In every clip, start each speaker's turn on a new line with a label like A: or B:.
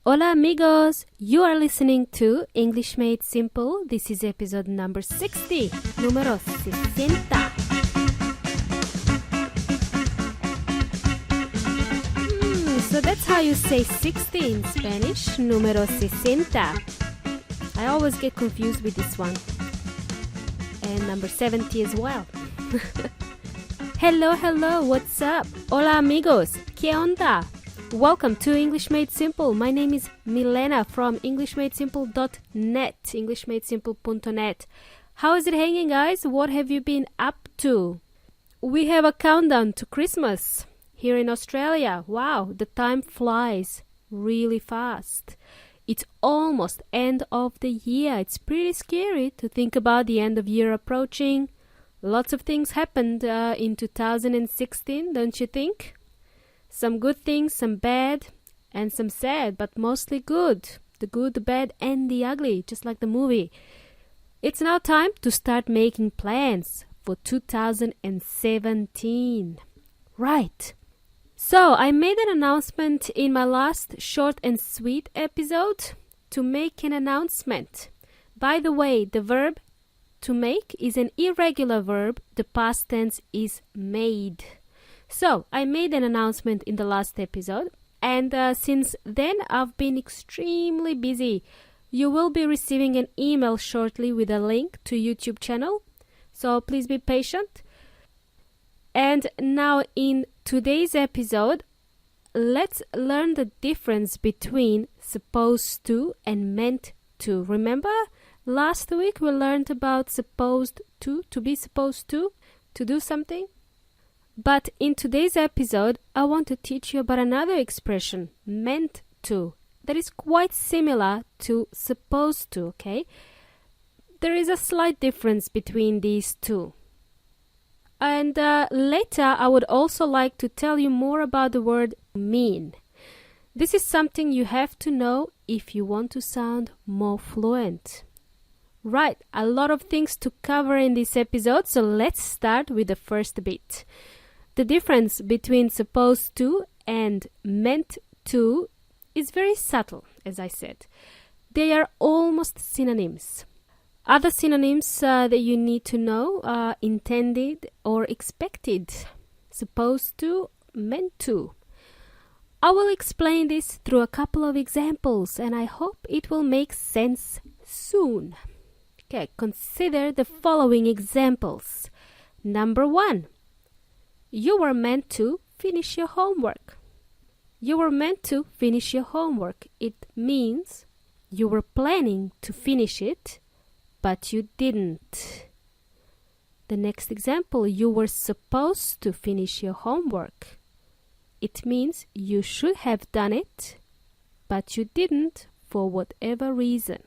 A: Hola amigos! You are listening to English Made Simple. This is episode number 60, número 60. So that's how you say 60 in Spanish, número 60. I always get confused with this one. And number 70 as well. Hello, what's up? Hola amigos, ¿qué onda? Welcome to English Made Simple. My name is Milena from EnglishMadeSimple.net, EnglishMadeSimple.net. How is it hanging, guys? What have you been up to? We have a countdown to Christmas here in Australia. Wow, the time flies really fast. It's almost end of the year. It's pretty scary to think about the end of year approaching. Lots of things happened in 2016, don't you think? Some good things, some bad, and some sad, but mostly good. The good, the bad, and the ugly, just like the movie. It's now time to start making plans for 2017. Right. So, I made an announcement in my last short and sweet episode to make an announcement. By the way, the verb to make is an irregular verb. The past tense is made. So, I made an announcement in the last episode, and since then I've been extremely busy. You will be receiving an email shortly with a link to YouTube channel, so please be patient. And now in today's episode, let's learn the difference between supposed to and meant to. Remember, last week we learned about supposed to be supposed to do something. But in today's episode, I want to teach you about another expression, meant to, that is quite similar to supposed to, okay? There is a slight difference between these two. And later, I would also like to tell you more about the word mean. This is something you have to know if you want to sound more fluent. Right, a lot of things to cover in this episode, so let's start with the first bit. The difference between supposed to and meant to is very subtle, as I said. They are almost synonyms. Other synonyms that you need to know are intended or expected, supposed to, meant to. I will explain this through a couple of examples, and I hope it will make sense soon. Okay, consider the following examples. Number 1. You were meant to finish your homework. You were meant to finish your homework. It means you were planning to finish it, but you didn't. The next example, you were supposed to finish your homework. It means you should have done it, but you didn't for whatever reason.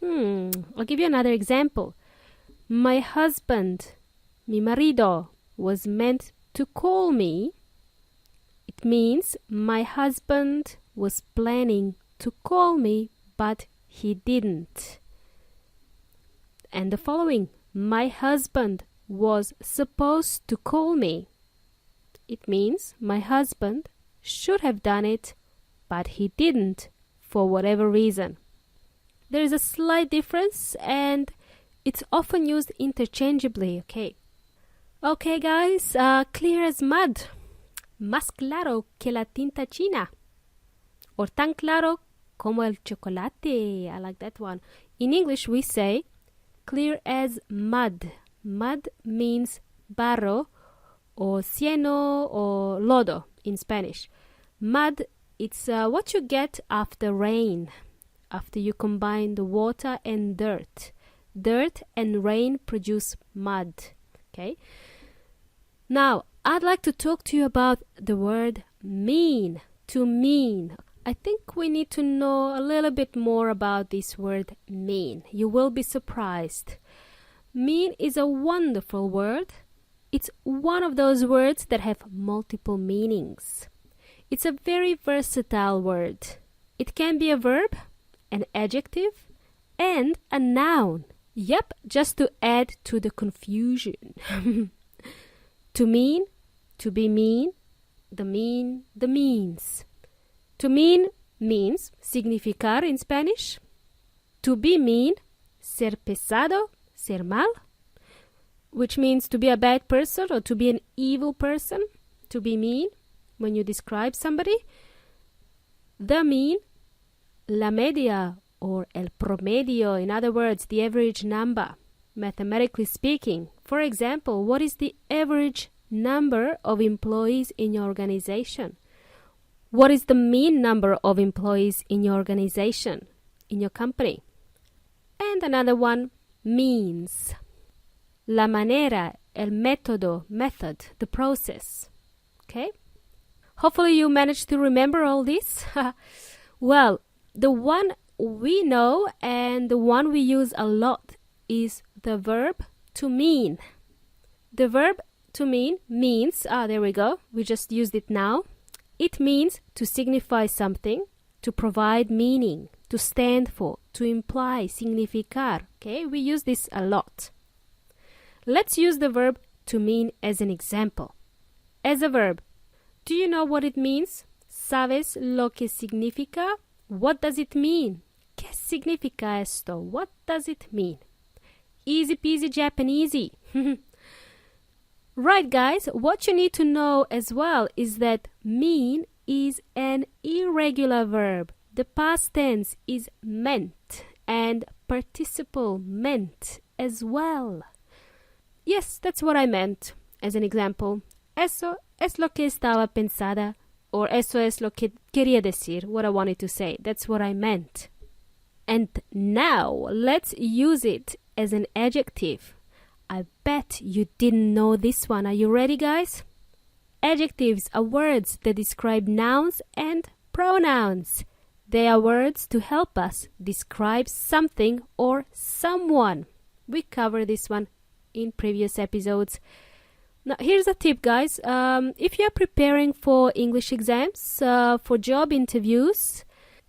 A: I'll give you another example. My husband, mi marido, was meant to call me. It means my husband was planning to call me, but he didn't. And the following, my husband was supposed to call me. It means my husband should have done it, but he didn't for whatever reason. There is a slight difference and it's often used interchangeably, okay? Okay guys, clear as mud. Más claro que la tinta china. Or tan claro como el chocolate. I like that one. In English we say clear as mud. Mud means barro or cieno or lodo in Spanish. Mud, it's what you get after rain. After you combine the water and dirt. Dirt and rain produce mud. Okay? Now, I'd like to talk to you about the word mean, to mean. I think we need to know a little bit more about this word mean. You will be surprised. Mean is a wonderful word. It's one of those words that have multiple meanings. It's a very versatile word. It can be a verb, an adjective, and a noun. Yep, just to add to the confusion. To mean, to be mean, the means. To mean means significar in Spanish. To be mean, ser pesado, ser mal, which means to be a bad person or to be an evil person, to be mean when you describe somebody. The mean, la media or el promedio, in other words, the average number, mathematically speaking. For example, what is the average number of employees in your organization? What is the mean number of employees in your organization, in your company? And another one, means. La manera, el método, method, the process. Okay? Hopefully you managed to remember all this. Well, the one we know and the one we use a lot is the verb to mean. The verb to mean means, there we go, we just used it now. It means to signify something, to provide meaning, to stand for, to imply, significar. Okay, we use this a lot. Let's use the verb to mean as an example. As a verb, do you know what it means? ¿Sabes lo que significa? What does it mean? ¿Qué significa esto? What does it mean? Easy peasy Japanesey. Right, guys, what you need to know as well is that mean is an irregular verb. The past tense is meant and participle meant as well. Yes, that's what I meant. As an example, eso es lo que estaba pensada, or eso es lo que quería decir, what I wanted to say. That's what I meant. And now, let's use it as an adjective. I bet you didn't know this one. Are you ready, guys? Adjectives are words that describe nouns and pronouns. They are words to help us describe something or someone. We covered this one in previous episodes. Now, here's a tip, guys. If you're preparing for English exams, for job interviews,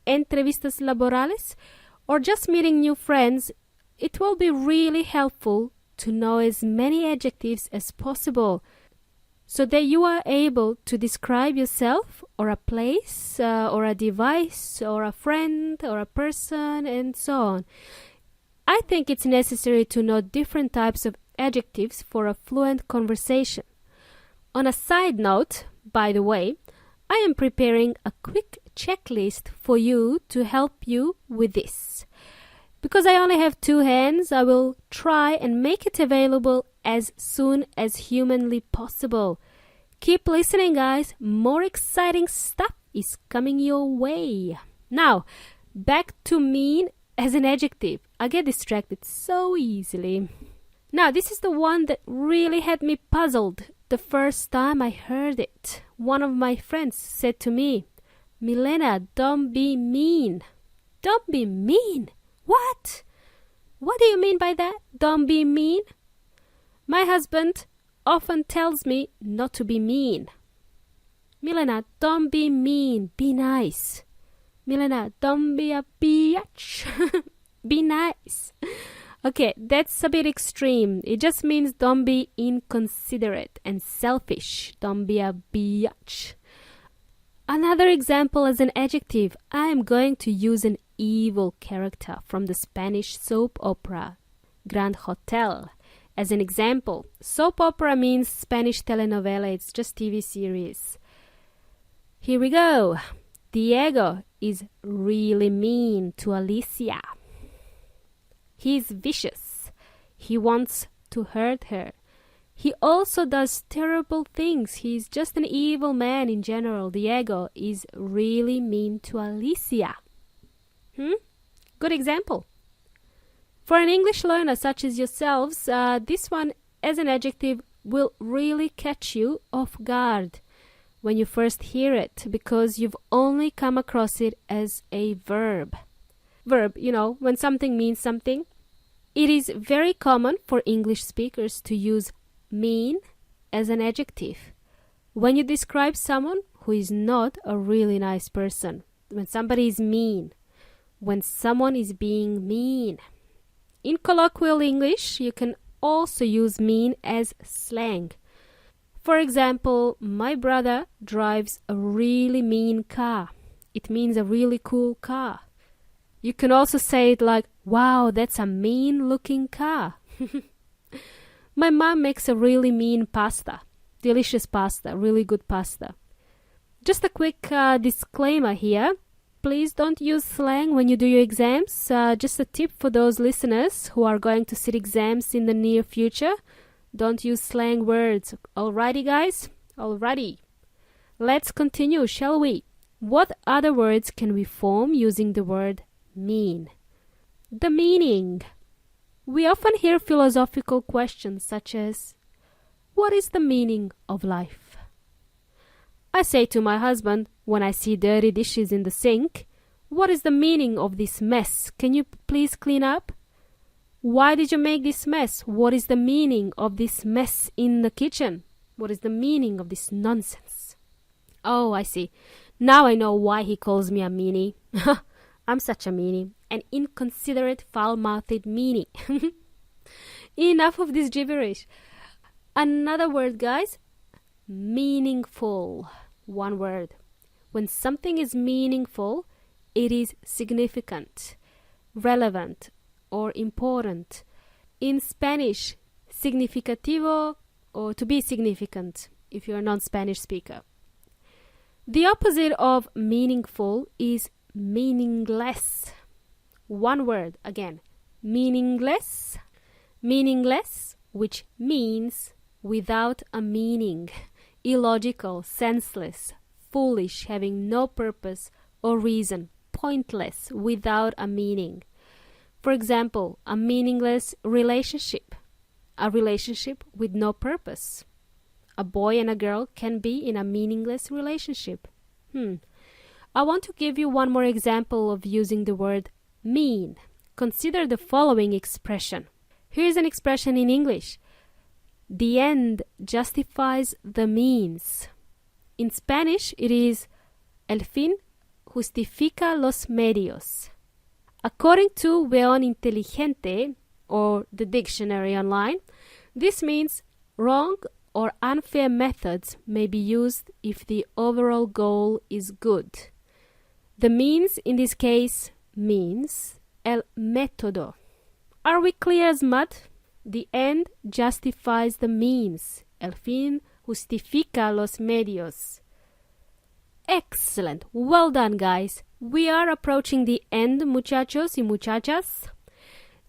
A: entrevistas laborales, or just meeting new friends, it will be really helpful to know as many adjectives as possible so that you are able to describe yourself or a place or a device or a friend or a person and so on. I think it's necessary to know different types of adjectives for a fluent conversation. On a side note, by the way, I am preparing a quick checklist for you to help you with this. Because I only have 2 hands, I will try and make it available as soon as humanly possible. Keep listening, guys. More exciting stuff is coming your way. Now, back to mean as an adjective. I get distracted so easily. Now, this is the one that really had me puzzled the first time I heard it. One of my friends said to me, Milena, don't be mean. Don't be mean. What? What do you mean by that? Don't be mean? My husband often tells me not to be mean. Milena, don't be mean. Be nice. Milena, don't be a bitch. Be nice. Okay, that's a bit extreme. It just means don't be inconsiderate and selfish. Don't be a bitch. Another example as an adjective, I am going to use an evil character from the Spanish soap opera, Grand Hotel. As an example, soap opera means Spanish telenovela, it's just TV series. Here we go. Diego is really mean to Alicia. He's vicious. He wants to hurt her. He also does terrible things. He's just an evil man in general. Diego is really mean to Alicia. Good example. For an English learner such as yourselves, this one as an adjective will really catch you off guard when you first hear it because you've only come across it as a verb. Verb, you know, when something means something. It is very common for English speakers to use mean as an adjective when you describe someone who is not a really nice person. When somebody is mean. When someone is being mean. In colloquial English, you can also use mean as slang. For example, my brother drives a really mean car. It means a really cool car. You can also say it like, wow, that's a mean-looking car. My mom makes a really mean pasta. Delicious pasta, really good pasta. Just a quick disclaimer here. Please don't use slang when you do your exams. Just a tip for those listeners who are going to sit exams in the near future. Don't use slang words. Alrighty, guys? Alrighty. Let's continue, shall we? What other words can we form using the word mean? The meaning. We often hear philosophical questions such as, what is the meaning of life? I say to my husband when I see dirty dishes in the sink, what is the meaning of this mess? Can you please clean up? Why did you make this mess? What is the meaning of this mess in the kitchen? What is the meaning of this nonsense? Oh, I see. Now I know why he calls me a meanie. I'm such a meanie. An inconsiderate, foul-mouthed meanie. Enough of this gibberish. Another word, guys. Meaningful. One word. When something is meaningful, it is significant, relevant, or important. In Spanish, significativo, or to be significant, if you're a non-Spanish speaker. The opposite of meaningful is meaningless. One word again. Meaningless. Meaningless, which means without a meaning, illogical, senseless, foolish, having no purpose or reason, pointless, without a meaning. For example, a meaningless relationship, a relationship with no purpose. A boy and a girl can be in a meaningless relationship. I want to give you one more example of using the word mean. Consider the following expression. Here's an expression in English. The end justifies the means. In Spanish, it is el fin justifica los medios. According to Weon Inteligente, or the dictionary online, this means wrong or unfair methods may be used if the overall goal is good. The means in this case means el método. Are we clear as mud? The end justifies the means. El fin justifica los medios. Excellent. Well done, guys. We are approaching the end, muchachos y muchachas.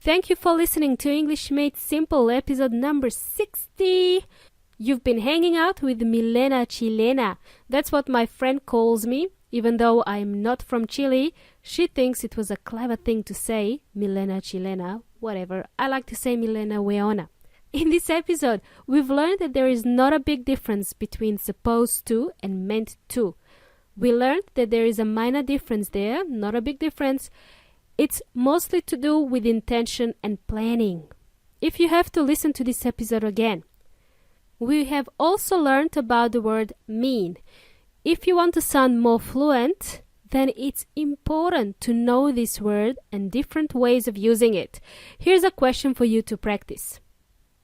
A: Thank you for listening to English Made Simple, episode number 60. You've been hanging out with Milena Chilena. That's what my friend calls me. Even though I'm not from Chile, she thinks it was a clever thing to say, Milena Chilena, whatever. I like to say Milena Weona. In this episode, we've learned that there is not a big difference between supposed to and meant to. We learned that there is a minor difference there, not a big difference. It's mostly to do with intention and planning. If you have to listen to this episode again. We have also learned about the word mean. If you want to sound more fluent, then it's important to know this word and different ways of using it. Here's a question for you to practice.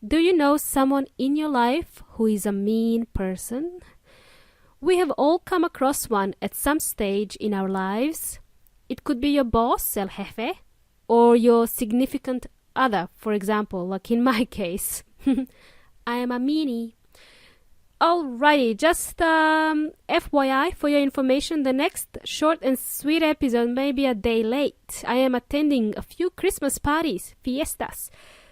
A: Do you know someone in your life who is a mean person? We have all come across one at some stage in our lives. It could be your boss, el jefe, or your significant other, for example, like in my case. I am a meanie. Alrighty, just FYI for your information, the next short and sweet episode may be a day late. I am attending a few Christmas parties, fiestas.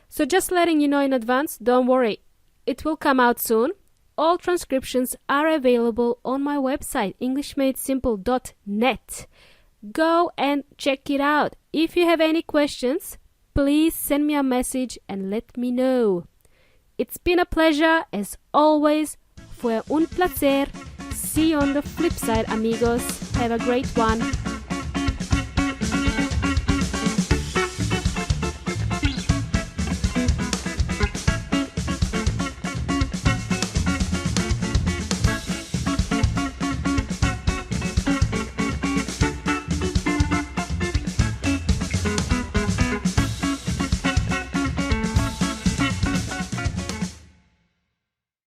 A: So just letting you know in advance, don't worry. It will come out soon. All transcriptions are available on my website, englishmadesimple.net. Go and check it out. If you have any questions, please send me a message and let me know. It's been a pleasure, as always. Fue un placer. See you on the flip side, amigos. Have a great one.